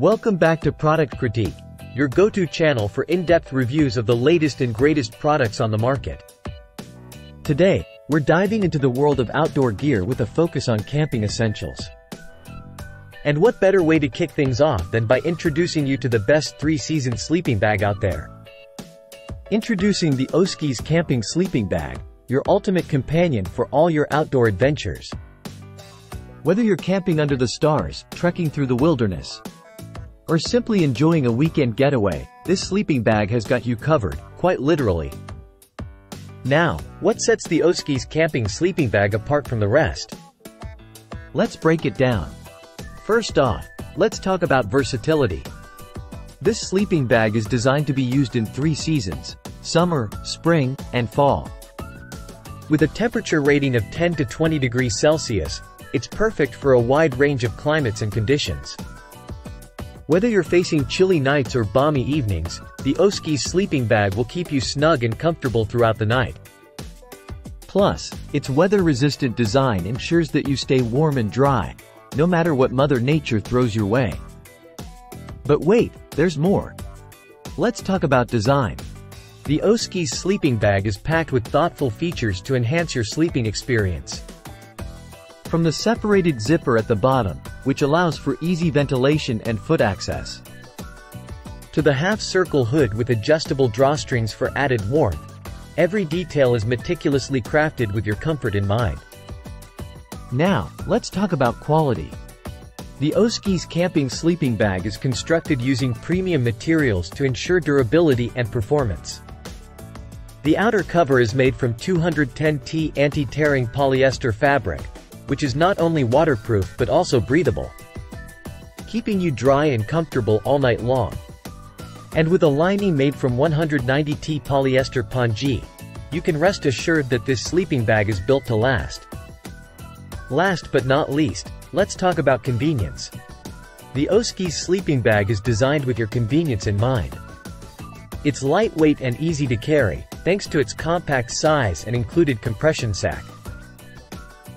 Welcome back to Product Critique, your go-to channel for in-depth reviews of the latest and greatest products on the market. Today, we're diving into the world of outdoor gear with a focus on camping essentials. And what better way to kick things off than by introducing you to the best 3-season sleeping bag out there. Introducing the Oaskys Camping Sleeping Bag, your ultimate companion for all your outdoor adventures. Whether you're camping under the stars, trekking through the wilderness, or simply enjoying a weekend getaway, this sleeping bag has got you covered, quite literally. Now, what sets the Oaskys Camping Sleeping Bag apart from the rest? Let's break it down. First off, let's talk about versatility. This sleeping bag is designed to be used in 3 seasons: summer, spring, and fall. With a temperature rating of 10 to 20 degrees Celsius, it's perfect for a wide range of climates and conditions. Whether you're facing chilly nights or balmy evenings, the Oaskys sleeping bag will keep you snug and comfortable throughout the night. Plus, its weather-resistant design ensures that you stay warm and dry, no matter what Mother Nature throws your way. But wait, there's more. Let's talk about design. The Oaskys sleeping bag is packed with thoughtful features to enhance your sleeping experience. From the separated zipper at the bottom, which allows for easy ventilation and foot access, to the half-circle hood with adjustable drawstrings for added warmth, every detail is meticulously crafted with your comfort in mind. Now, let's talk about quality. The Oaskys Camping Sleeping Bag is constructed using premium materials to ensure durability and performance. The outer cover is made from 210T anti-tearing polyester fabric, which is not only waterproof but also breathable, keeping you dry and comfortable all night long. And with a lining made from 190T polyester pongee, you can rest assured that this sleeping bag is built to last. Last but not least, let's talk about convenience. The Oaskys sleeping bag is designed with your convenience in mind. It's lightweight and easy to carry, thanks to its compact size and included compression sack.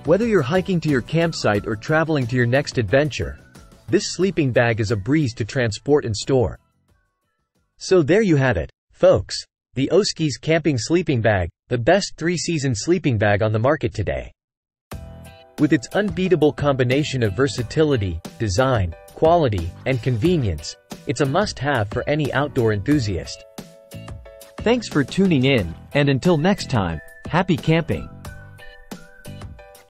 Whether you're hiking to your campsite or traveling to your next adventure, this sleeping bag is a breeze to transport and store. So there you have it, folks. The Oaskys Camping Sleeping Bag, the best 3-season sleeping bag on the market today. With its unbeatable combination of versatility, design, quality, and convenience, it's a must-have for any outdoor enthusiast. Thanks for tuning in, and until next time, happy camping!